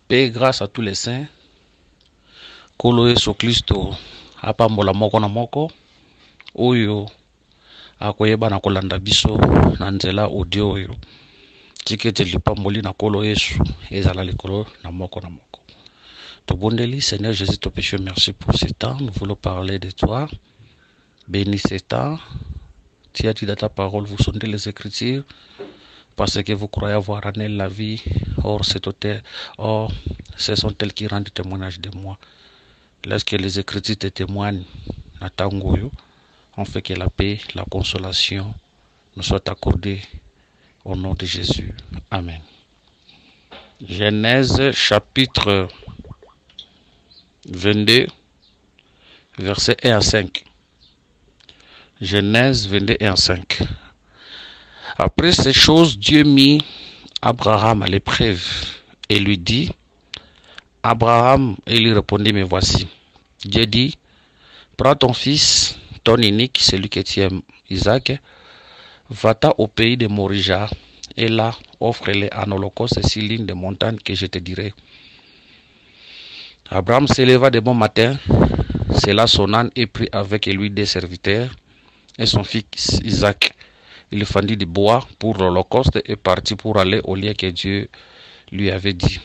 Paix grâce à tous les saints. Kolo Yesu Kristo apambola moko na moko oyo akoyeba na kolanda biso na nzela audio oyo tikete lipamboli na Kolo Yesu ezala likolo na moko na moko. Tobondeli Seigneur Jésus, te péché, merci pour ce temps. Nous voulons parler de toi. Bénis ce temps. Tu as dit dans ta parole, vous sondez les Écritures parce que vous croyez avoir en elle la vie. Or, ce sont elles qui rendent témoignage de moi. Lorsque les Écritures te témoignent, on fait que la paix, la consolation nous soit accordée au nom de Jésus. Amen. Genèse chapitre 22, versets 1 à 5. Genèse 22, 1 à 5. Après ces choses, Dieu mit Abraham à l'épreuve et lui dit, Abraham, et lui répondit, mais voici. Dieu dit, prends ton fils, ton unique, celui que tu aimes, Isaac, va-t'en au pays de Morija, et là, offre-le en holocauste sur l'une des montagnes que je te dirai. Abraham s'éleva de bon matin, sella son âne et prit avec lui des serviteurs et son fils Isaac. Il fendit du bois pour l'holocauste et partit pour aller au lieu que Dieu lui avait dit.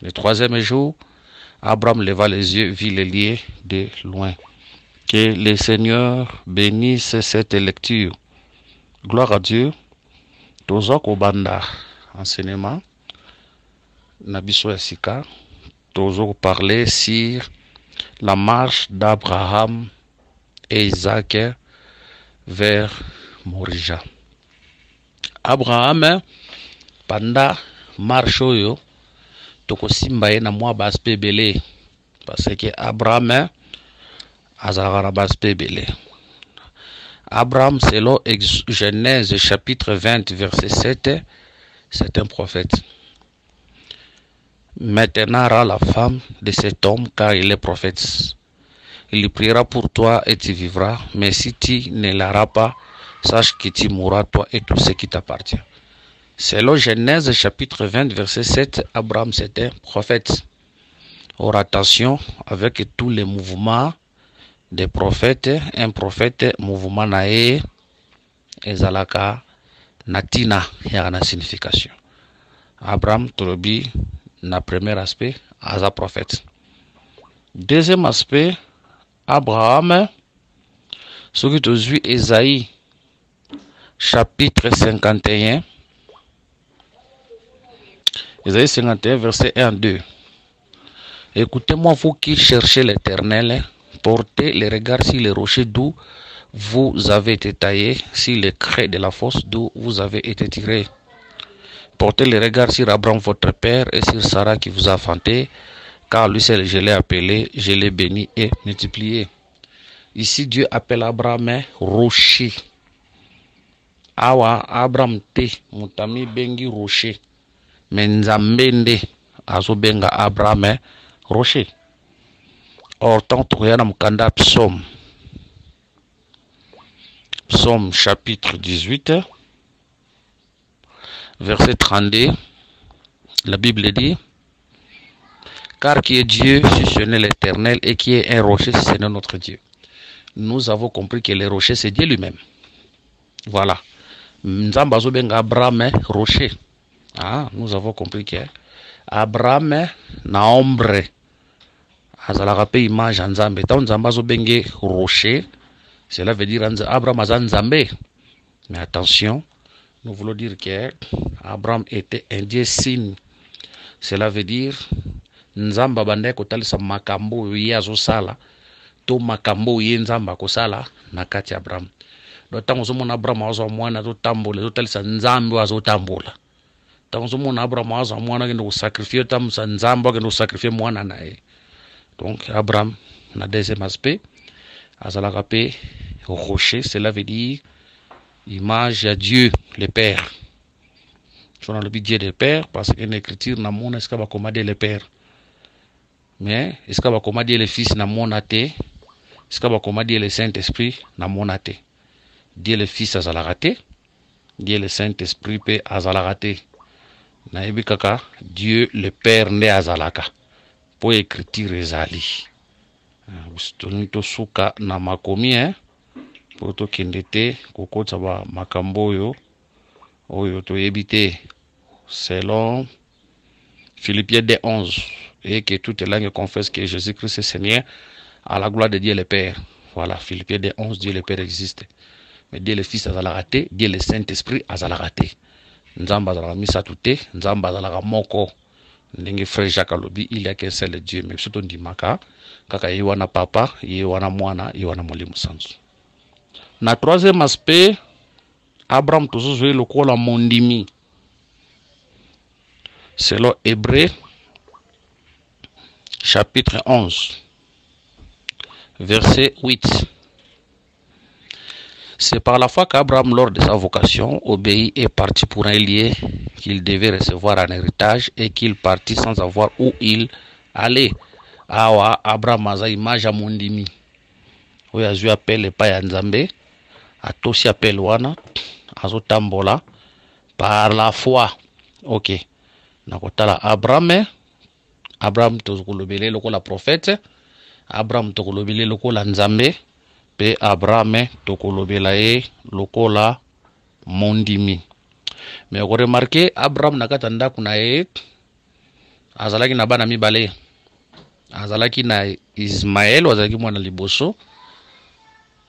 Le troisième jour, Abraham leva les yeux, vit les lieux de loin. Que le Seigneur bénisse cette lecture. Gloire à Dieu. Tozok obanda enseignement. Nabiso Yassika. Tozok parler sur la marche d'Abraham et Isaac vers Morija. Abraham panda marche oyo tokosimba ye na mwa baspe belé parce que Abraham azalaka na baspe belé. Abraham, selon Genèse chapitre 20 verset 7, c'est un prophète. Maintenant rends la femme de cet homme car il est prophète. Il priera pour toi et tu vivras, mais si tu ne l'auras pas, sache que tu mourras toi et tout ce qui t'appartient. Selon Genèse chapitre 20 verset 7, Abraham c'était prophète. Or attention avec tous les mouvements des prophètes, un prophète mouvement nae ezalaka natina ya na signification. Abraham tolobi na premier aspect as un prophète. Deuxième aspect, Abraham, ce qui te suit Esaïe chapitre 51, Esaïe 51 verset 1 à 2. Écoutez-moi vous qui cherchez l'Éternel, portez les regards sur les rochers d'où vous avez été taillés, sur les crêts de la fosse d'où vous avez été tirés. Portez les regards sur Abraham votre père et sur Sarah qui vous a enfanté, car lui seul je l'ai appelé, je l'ai béni et multiplié. Ici Dieu appelle Abraham rocher. Awa Abraham te mutami bengi rocher. Menzambende azo benga Abraham rocher. Or tant toyana mukanda psaume chapitre 18 verset 32, la Bible dit, car qui est Dieu si ce n'est l'Éternel et qui est un rocher si ce n'est notre Dieu. Nous avons compris que le rocher c'est Dieu lui-même. Voilà. Nzambazo benga Abraham rocher. Ah, nous avons compris que Abraham na ombre azalaka pe image ya Nzambe. Tant Nzambazo benge rocher, cela veut dire Abraham aza Nzambe. Mais attention, nous voulons dire que Abraham était un Dieu signe. Cela veut dire Nzamba bande kotalisa makambo ye azosala to makambo ye Nzamba kosala na kati Abraham. Tango zomona Abraham azwa mwana to tambola to talisa Nzambe azotambola. Tango zomona Abraham azwa mwana kendo sacrifier tamsa Nzambe kendo sacrifier mwana nae. Donc Abraham na deuxième aspect azalaka pe rocher, cela veut dire image à Dieu le Père. On a le Dieu le Père parce que l'écriture n'a mon est-ce va commander le Père. Mais est-ce va commander le Fils n'a mon athée. Est-ce va commander le Saint-Esprit n'a mon athée. Dieu le Fils a raté. Dieu le Saint-Esprit peut a raté. nayebi kaka Dieu le Père nde azalaka po écriture ezali toni tosuka na makomi po tokende te kokota ba makambo oyo toyebi te selon Philippiens 2:11 et que toute langue confesse que Jésus-Christ est Seigneur à la gloire de Dieu le Père. Voilà, Philippiens 2:11, Dieu le Père existe. Mais Dieu le Fils azalaka te, Dieu le Saint-Esprit azalaka te. Nzamba azalaka misatu te, Nzamba azalaka moko. Ndenge frère Jacques alobi, il y a qu'un seul Dieu. Mais surtout ndimaka, kaka ye wana papa, ye wana mwana, ye wana molimo sanzu. Na troisième aspect, Abraham toujours joué le rôle à mondimi. Selon Hébreux, chapitre 11, verset 8. C'est par la foi qu'Abraham, lors de sa vocation, obéit et partit pour un lieu qu'il devait recevoir en héritage et qu'il partit sans avoir où il allait. Awa Abraham aza image ya mondimi. Oyo azwi appel epai ya Nzambe, atosi appel wana, azotambola par la foi. Ok. Nakotala Abraham tokolobele lokola prophète, Abraham tokolobele lokola Nzambe, pe Abraham tokolobela ye lokola mondimi. Mais on remarque Abraham nakata ndako na ye azalaki na bana mibale. Azalaki na Ismaël, azalaki mwana liboso,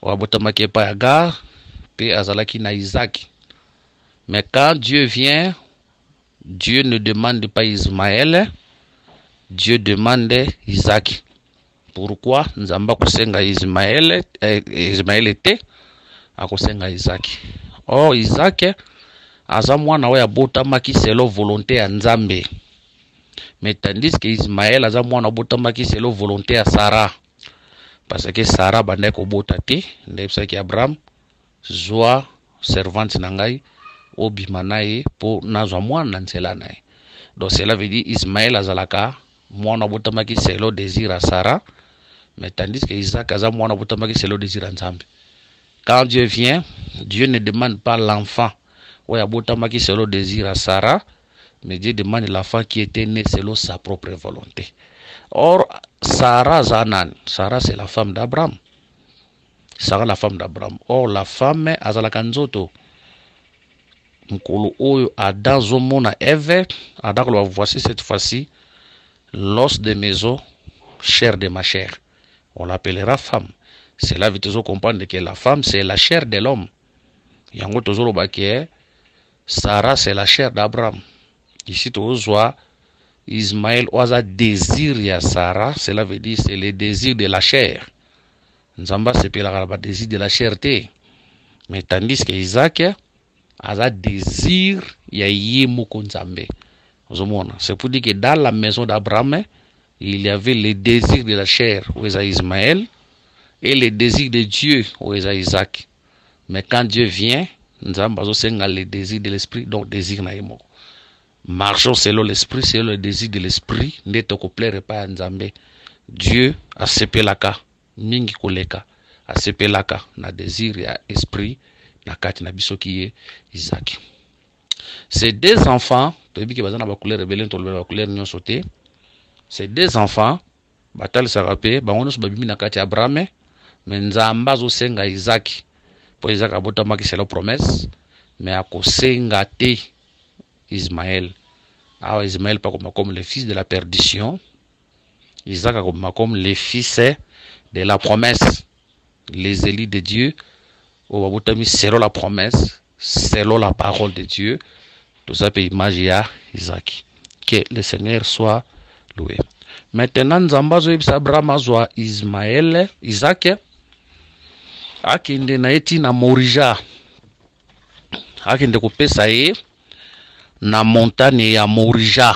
wabotamaki epai ya Gar, pe azalaki na Isaac. Mais quand Dieu vient, Dieu ne demande pas Ismaël, Dieu demande Isaac. Pourquoi Nzamba kosenga Ismaël était a kosenga Isaac. Or Isaac aza mwana oyo abotamaki selon volonté ya Nzambe. Mais tandis que Ismaël aza mwana abotamaki selon volonté ya Sarah. Parce que Sarah bandaki kobota te, ndebisaki Abraham zwa servante na ngai obima na ye po nazwa mwana na nzela na ye. Donc cela veut dire Ismaël azalaka mwana abotamaki selon désir à Sarah, mais tandis que Isaac aza mwana abotamaki selon désir à Nzambe. Quand Dieu vient, Dieu ne demande pas l'enfant ou abotamaki selon désir à Sarah, mais Dieu demande l'enfant qui était né selon sa propre volonté. Or Sarah Zanan, Sarah c'est la femme d'Abraham. Sarah la femme d'Abraham. Or la femme azalaka nzoto. Nkolo oyo Adam zomona Eve, Adam voici cette fois-ci l'os de mes os, chair de ma chair. On l'appellera femme. Cela veut toujours comprendre que la femme c'est la chair de l'homme. Yango toujours baké Sarah c'est la chair d'Abraham. Ici toujours Ismaël oza désir ya Sarah, cela veut dire c'est le désir de la chair. Nzamba sepelaka ba désir de la chair te. Mais tandis que Isaac a désir ya ye moko Nzambe. C'est pour dire que dans la maison d'Abraham, il y avait le désir de la chair, où est Ismaël, et le désir de Dieu, où est Isaac. Mais quand Dieu vient, Nzamba a le désir de l'esprit, donc désir na yemo. Marchons selon l'esprit, selon le désir de l'esprit, n'eto ko plaire pas Nzambe. Dieu a sepelaka, mingi koleka, a sepelaka na désir ya esprit, na kati na biso ki Isaac. Ces deux enfants, ces deux enfants, batal sarape, bangono babimi na kati Abraham, mais Nzamba zo senga Isaac. Pour Isaac abotamaki c'est la promesse, mais akosenga te Ismaël. Alors Ismaël pas comme le fils de la perdition, Isaac comme le fils de la promesse. Les élus de Dieu, au abotami selon la promesse, selon la parole de Dieu. Tout ça peut imaginer à Isaac. Que le Seigneur soit loué. Maintenant, Nzamba zo ibisa Abraham zo Ismaël, Isaac, akinde na eti na Morija. Akinde kopesa ye na montagne ya Morija.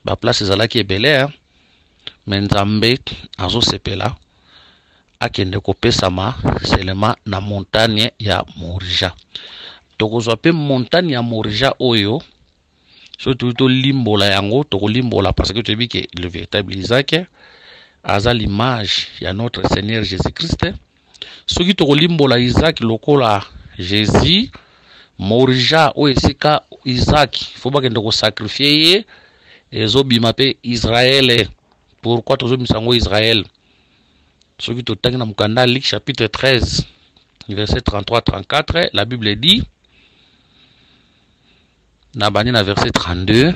Ba place ezalaki ebele, mais Nzambe azo sepela akinde kopesama seulement na montagne ya Morija. Tokozwa pe montagne ya Morija oyo surtout to limbola yango to limbola parce que tu dis que le véritable Isaac a l'image ya notre Seigneur Jésus-Christ. Ce qui to limbola Isaac lokola Jésus Morija o esika Isaac faut pas que ndoko sacrifier ezo bimape Israël. Pourquoi toujours misango Israël? Ce qui totangi na mukanda Luc chapitre 13 verset 33-34, la Bible dit na bani na verset 32,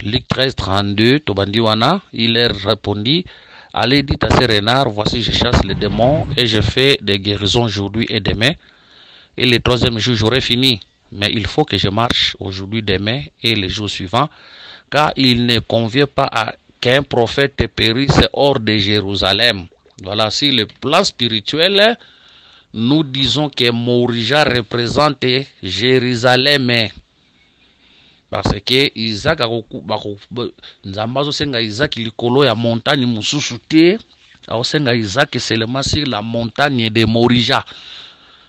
Luc 13-32, tobandi wana, il leur répondit, allez dites à ces renards, voici je chasse les démons et je fais des guérisons aujourd'hui et demain, et le troisième jour j'aurai fini. Mais il faut que je marche aujourd'hui, demain et les jours suivants, car il ne convient pas qu'un prophète périsse hors de Jérusalem. Voilà, si le plan spirituel, nous disons que Morija représente Jérusalem. Parce que Isaac Nzambazo senga Isaac likolo ya montagne mususu te, senga Isaac seulement sur la montagne de Morija.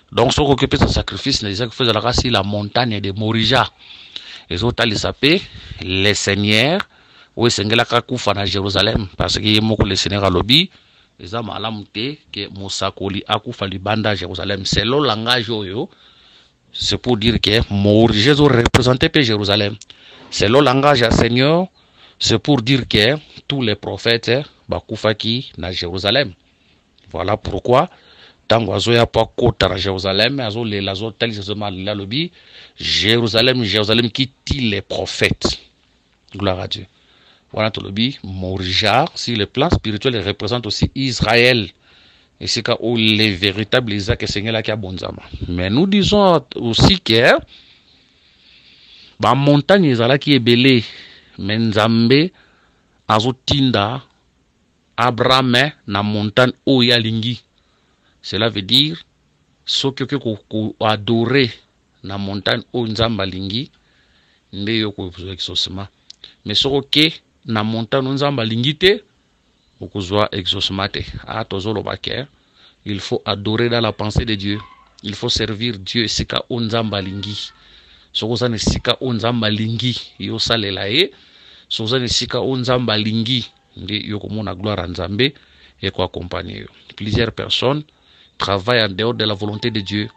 Donc, ce qui peut se sacrifice, Isaac faisait la race sur la montagne de Morija. Et autres, ils s'appellent les seigneurs, ou sengela kakufa na Jérusalem, parce que moko le seigneur a lobby, ils ont malamute que Mosakoli akufa libanda Jérusalem. C'est le langage oyo. C'est pour dire que Morija représentait Jérusalem. C'est le langage à Seigneur. C'est pour dire que tous les prophètes bakufa ki na Jérusalem. Voilà pourquoi. Tango azoya pa kota na Jérusalem, azo le lazo tel la lobby, Jérusalem qui tue les prophètes. Gloire à Dieu. Voilà tout lobby, Morija, si le plan spirituel représente aussi Israël. Et c'est quand les véritables Isaac et Seigneur qui a bonzama. Mais nous disons aussi que la montagne Isala qui est belée, mais Nzambe azo tinda Abraham na montagne Oyalingi. Cela veut dire ce que vous adorez na montagne au Nzamba lingi nde yo ko exaucement. Mais ce que na montagne Nzamba lingi te okozwa exaucement te. A tozolo baké, il faut adorer dans la pensée de Dieu. Il faut servir Dieu sika o Nzamba lingi. Sokoza ne sika o Nzamba lingi yo salela e. Sokoza ne sika o Nzamba lingi nde yo komona gloire à Nzambe et ko accompagner. Plusieurs personnes travaille en dehors de la volonté de Dieu.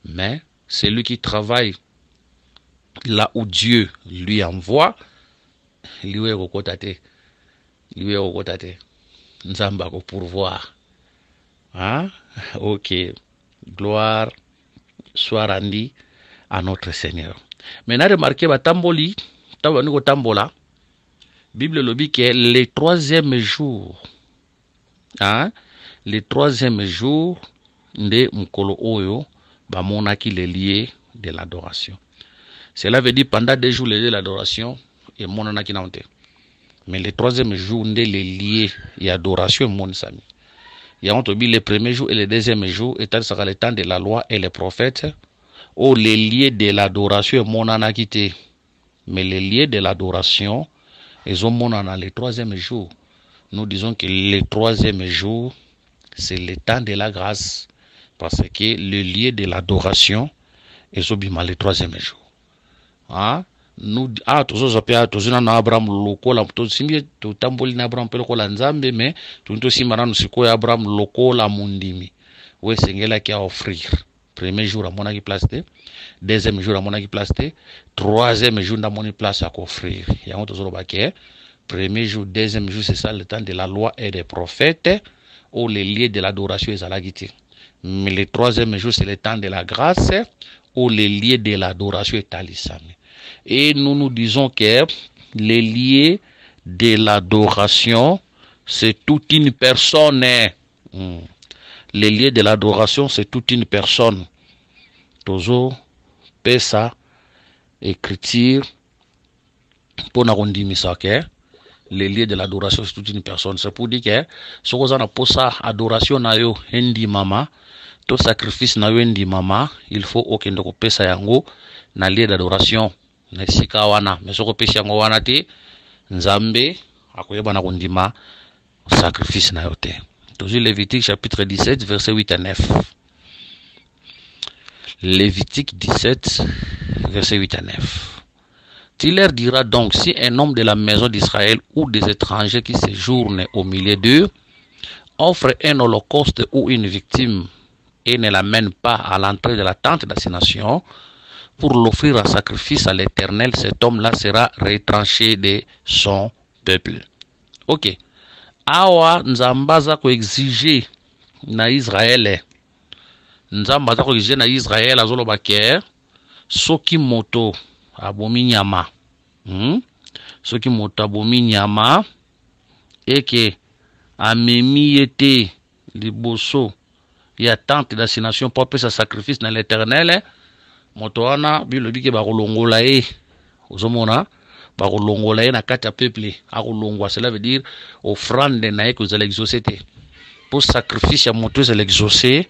Mais celui qui travaille là où Dieu lui envoie, lui est au côté. Lui est au côté. Nzamba ko pourvoir. Hein? Ok. Gloire soit rendue à notre Seigneur. Maintenant, remarquez, tamboli, tambola. Bible le dit que le troisième jour, le troisième jour de Mkolo Oyo, bamonaki les liés de l'adoration. Cela veut dire pendant 2 jours les liés de l'adoration et monanaki naonte. Mais le troisième jour de les liés et adoration mon sami. Il y a le premier jour et le deuxième jour étant le temps de la loi et les prophètes, ou les liés de l'adoration monanaki te. Mais les liés de l'adoration ils ont dans le troisième jour. Nous disons que le troisième jour, c'est le temps de la grâce. Parce que le lieu de l'adoration, ils ont bien le troisième jour. Hein? Nous, tous Abraham lokola, tout tamboli na Abraham pelokola nzambe, mais tout aussi marano siko Abraham lokola mundimi. Ouais, c'est qui a offrir. Premier jour à mon place, deuxième jour à mon place, troisième jour à mon place à offrir. Il y a un autre baquet. Premier jour, deuxième jour, c'est ça le temps de la loi et des prophètes, ou les lieux de l'adoration et à la guité. Mais le troisième jour, c'est le temps de la grâce, ou les lieux de l'adoration et à l'isame. Et nous disons que les lieux de l'adoration, c'est toute une personne. Les lieux de l'adoration, c'est toute une personne. Toujours, pesa, écriture, pour n'arrondir que les lieux de l'adoration, c'est toute une personne. C'est pour dire que, ce qu'on a pour ça, adoration na yo, hendi mama, tout sacrifice na yo, hendi mama, il faut aucun de pesa yango, na lieu d'adoration, na sika wana, mais ce qu'on pesa yango wana te, nzambe, akoyeba na kondima, sacrifice na yo te. Toujours Lévitique chapitre 17, verset 8 à 9. Lévitique 17, verset 8 à 9. Tu leur diras donc, si un homme de la maison d'Israël ou des étrangers qui séjournent au milieu d'eux offre un holocauste ou une victime et ne l'amène pas à l'entrée de la tente d'assignation pour l'offrir en sacrifice à l'Éternel, cet homme-là sera retranché de son peuple. Ok. Awa nzambaza ko exiger na Israël. Nzambaza ko exiger na Israël azoloba ke soki moto abomi nyama. Soki moto abomi nyama et que amemi ete liboso ya tente d'assignation pour faire sa sacrifice dans l'Éternel. Moto wana bilobi ke bakolongola e ozomona bakolongola e na kati ya peuple akolongwa, cela veut dire offrande na ye kozala exaucé te. Pour sacrifice ya moto ezala exaucé,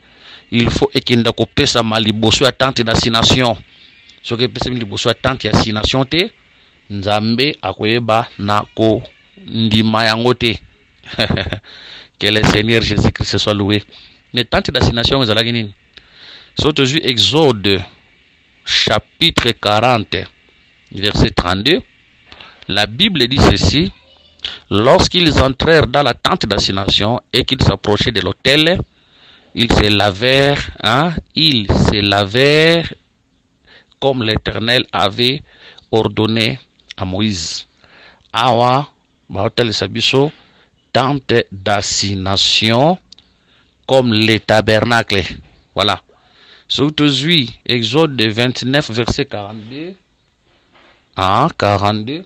il faut ekenda kopesa liboso ya tente d'assignation. Soki epesa liboso ya tente ya assignation te, nzambe akoyeba na ko ndima yango te. Que le Seigneur Jésus-Christ soit loué. Mais tente d'assignation ezalaki nini? Soto ju Exode chapitre 40, verset 32, la Bible dit ceci: lorsqu'ils entrèrent dans la tente d'assignation et qu'ils s'approchaient de l'autel, ils se lavèrent comme l'Éternel avait ordonné à Moïse. Awa baotel sabiso tente d'assignation comme les tabernacles. Voilà. Surtout Exode 29, verset 42. 42.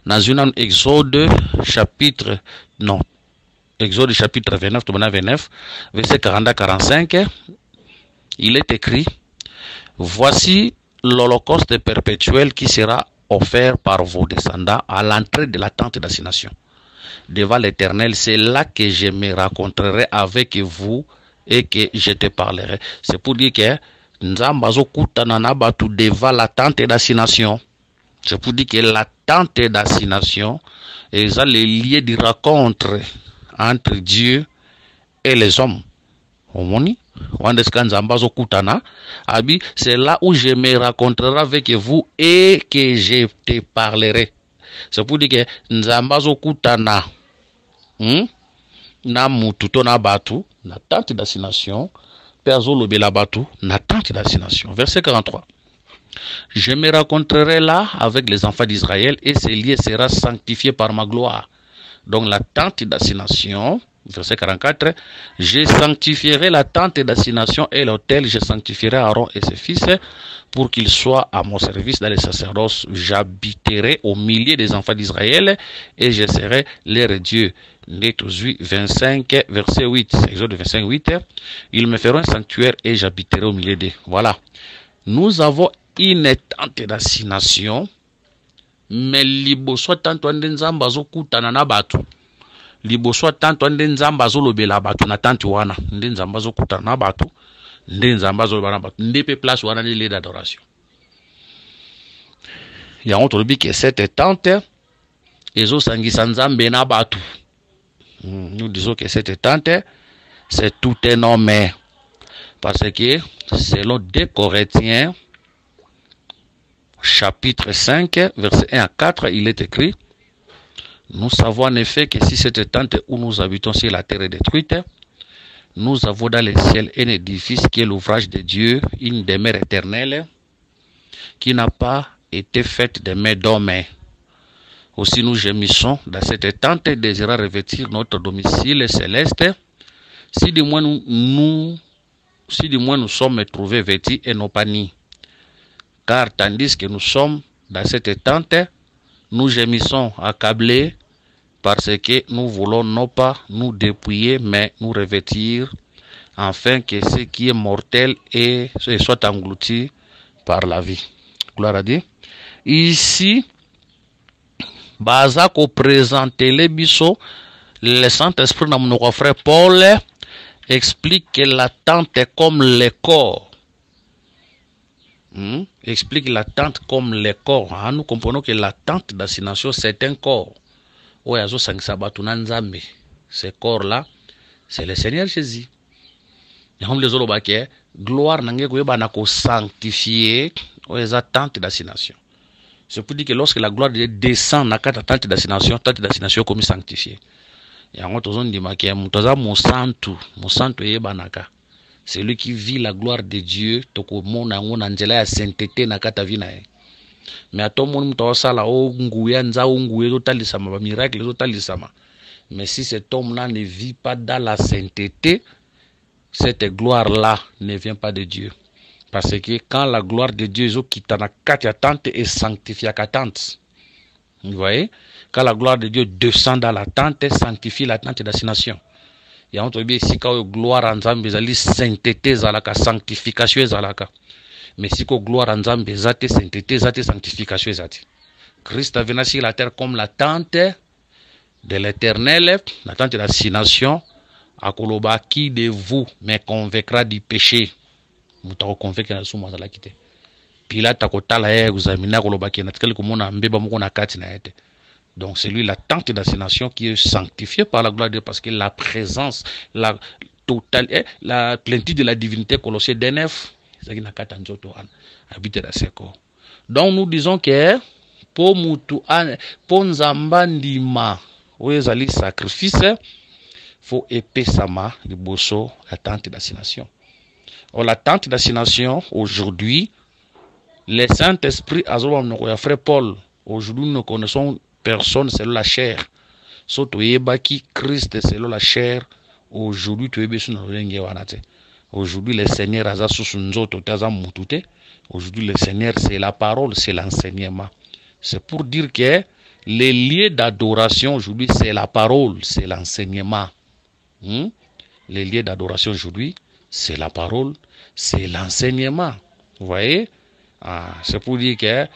Dans une Exode chapitre 29, verset 42 à 45, il est écrit: voici l'holocauste perpétuel qui sera offert par vos descendants à l'entrée de la tente d'assignation devant l'Éternel. C'est là que je me rencontrerai avec vous et que je te parlerai. C'est pour dire que Nzambazo kutana na batu devant la tente d'assignation. C'est pour dire que la tente d'assignation est le lieu de rencontre entre Dieu et les hommes. C'est là où je me rencontrerai avec vous et que je te parlerai. C'est pour dire que Nzambazo kutana na mututo na batu na tente d'assignation, perzo lobela batu na tente d'assignation. Verset 43. Je me rencontrerai là avec les enfants d'Israël et ce lieu sera sanctifié par ma gloire. Donc la tente d'assignation, verset 44, je sanctifierai la tente d'assignation et l'autel, je sanctifierai Aaron et ses fils pour qu'ils soient à mon service dans les sacerdoces. J'habiterai au milieu des enfants d'Israël et je serai leur Dieu. 25, verset 8. Exode 25, 8. Ils me feront un sanctuaire et j'habiterai au milieu d'eux. Voilà. Nous avons une tente d'assignation, mais liboso tanto ande nzamba zo kutana na batu. Liboso tanto ande nzamba zo lobela batu na tante wana. Nde nzamba zo kutana na batu. Nde nzamba zo lobela batu. Nde pe place wana de lieu d'adoration. Il y a un autre que cette tente ezo sangisa nzambe na batu. Nous disons que cette tente, c'est tout un homme. Parce que, selon 2 Corinthiens, chapitre 5, verset 1 à 4, il est écrit: nous savons en effet que si cette tente où nous habitons sur la terre est détruite, nous avons dans les ciels un édifice qui est l'ouvrage de Dieu, une demeure éternelle, qui n'a pas été faite de mains d'hommes. Aussi nous gémissons dans cette tente désirant revêtir notre domicile céleste, si du moins nous sommes trouvés vêtus et non pas nus. Car tandis que nous sommes dans cette tente, nous gémissons accablés parce que nous voulons non pas nous dépouiller, mais nous revêtir, afin que ce qui est mortel soit englouti par la vie. Gloire à Dieu. Ici, Bazako présente les biso, le Saint-Esprit dans mon frère Paul explique que la tente est comme le corps. Explique la tente comme le corps. Nous comprenons que la tente d'assignation c'est un corps. Ce corps-là, c'est le Seigneur Jésus. Gloire n'a sanctifié aux tentes d'assignation. C'est pour dire que lorsque la gloire de Dieu descend dans la tente d'assignation comme sanctifié. yango tozondima ke mutoza mosantu yebanaka. Celui qui vit la gloire de Dieu tokomona yango na nzela ya sainteté na kata vi na ye. Mais atomoni muto osala o nguya nza o nguya totalisama ba miracle totalisama. Mais si cet homme-là ne vit pas dans la sainteté, cette gloire-là ne vient pas de Dieu. Parce que quand la gloire de Dieu est na kati ya tente et sanctifie la tente. Vous voyez? Quand la gloire de Dieu descend dans la tente et sanctifie la tente d'assignation. Il y a un ici quand gloire en Zambie, zali sainteté zalaka, sanctification zalaka. Mais si que gloire en Zambie, zate sainteté, zate sanctification zate. Christ a venu sur la terre comme la tente de l'éternel, la tente d'assignation. À Koloba, qui de vous me convaincra du péché? Moutako convaincre na sumo zala kite. Pilate akotala ye examiner Koloba ki na tikali komona mbeba moko na kati na yete. Donc c'est lui la tente d'assignation qui est sanctifiée par la gloire de Dieu parce que la présence, la totale, la plénitude de la divinité Colossiens 9, c'est qui na kata nzoto an habite dans ce corps. Donc nous disons que pour mutu an pour nzamba ndima oyezali sacrifice faut épesama liboso la tente d'assignation. Or la tente d'assignation aujourd'hui, le Saint-Esprit a frère Paul. Aujourd'hui nous connaissons personne selon la chair. Soto yebaki Christ selon la chair. Aujourd'hui tu es aujourd'hui le Seigneur a susunzoto taza mutute. Aujourd'hui le Seigneur c'est la parole, c'est l'enseignement. C'est pour dire que les lieux d'adoration aujourd'hui c'est la parole, c'est l'enseignement. Les lieux d'adoration aujourd'hui c'est la parole, c'est l'enseignement. Vous voyez? C'est pour dire que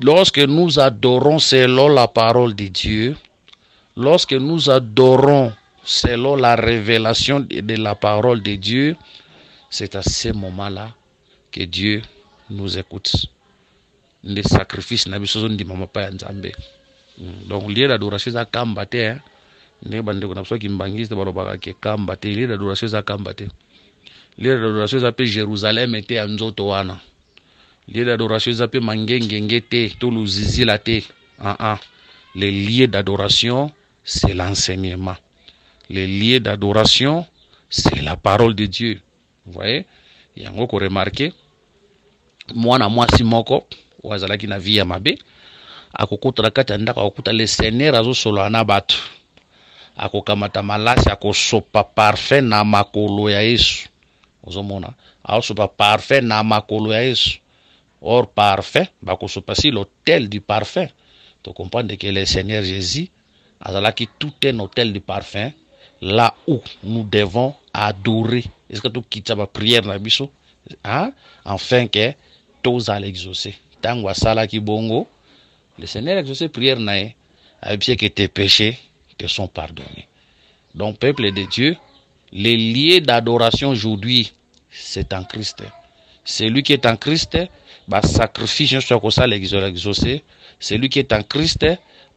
lorsque nous adorons selon la parole de Dieu, lorsque nous adorons selon la révélation de la parole de Dieu, c'est à ce moment-là que Dieu nous écoute. Les sacrifices n'a pas de maman pas nzambe. Donc lieu d'adoration ça kambate ne bande ko na so ki mbangiste balobaka ke kambate lieu d'adoration ça kambate. Lieu d'adoration ça pe Jérusalem était à nzoto wana. Lieu d'adoration ça pe mangengenge te to luzizi la te. Les lieux d'adoration c'est l'enseignement. Les lieux d'adoration c'est la parole de Dieu. Vous voyez? Yango ko remarquer mwana mwasi moko wazalaki na vie ya mabe akokuta kati ndaka akuta le Seigneur azo solo na batu akokamata malasi akosopa parfait na makolo ya Yesu ozomona akosopa parfait na makolo ya Yesu. Or parfait bakosopa si l'hôtel du parfum. Tu comprends que le Seigneur Jésus azalaki tout un hôtel du parfum là où nous devons adorer. Est-ce que tu quittes la prière na biso afin que tous allent exaucer. Tango sala ki bongo, le Seigneur exauce prière nae, avec que tes péchés te sont pardonnés. Donc peuple de Dieu, les lieux d'adoration aujourd'hui, c'est en Christ. Celui qui est en Christ, bah sacrifice sur ça l'exaucer. Celui qui est en Christ,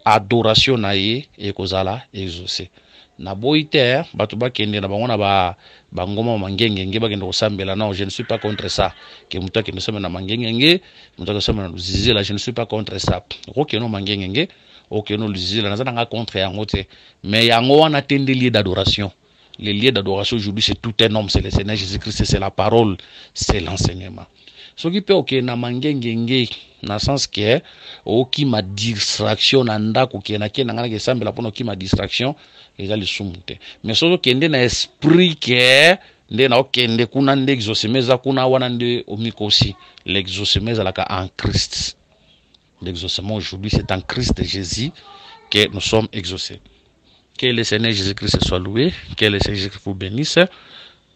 adoration nae et kozala exaucer. Na boite batuba kende na bangona ba ngoma mangengenge bagenda kosambela. Non, je ne suis pas contre ça. Que muta ke nosema na mangengenge, muta ke nosema na luzizela, je ne suis pas contre ça. OK no mangengenge, OK no luzizela, nazana nga contre yango te. Mais yango wana tende lieu d'adoration. Les lieux d'adoration aujourd'hui c'est tout un homme, c'est le Seigneur Jésus-Christ, c'est la parole, c'est l'enseignement. Ce qui peut OK na mangengenge na sens que oki ma distraction na ndako ke na ke na ngana ke sambela pono ki ma distraction ezali sumute. Mais sozo kende na esprit ke nde na okende kuna nde exaucemeza kuna wana nde omikosi. L'exaucemeza laka en Christ. L'exaucement aujourd'hui c'est en Christ Jésus que nous sommes exaucés. Que le Seigneur Jésus-Christ soit loué, que le Seigneur Jésus-Christ vous bénisse.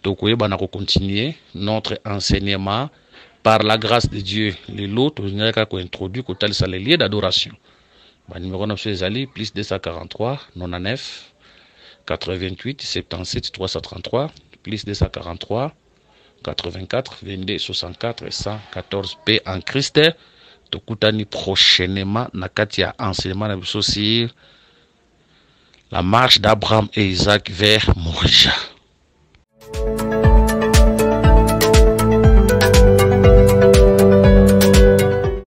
Donc on va continuer notre enseignement par la grâce de Dieu. Les lots on a introduit côté ça les lieux d'adoration. Bah numéro 9 c'est plus 243 99 88 77 333 plus 243 84 22 64 114 paix en Christ. Tokutani prochainement na katia enseignement na biso sur la marche d'Abraham et Isaac vers Moria.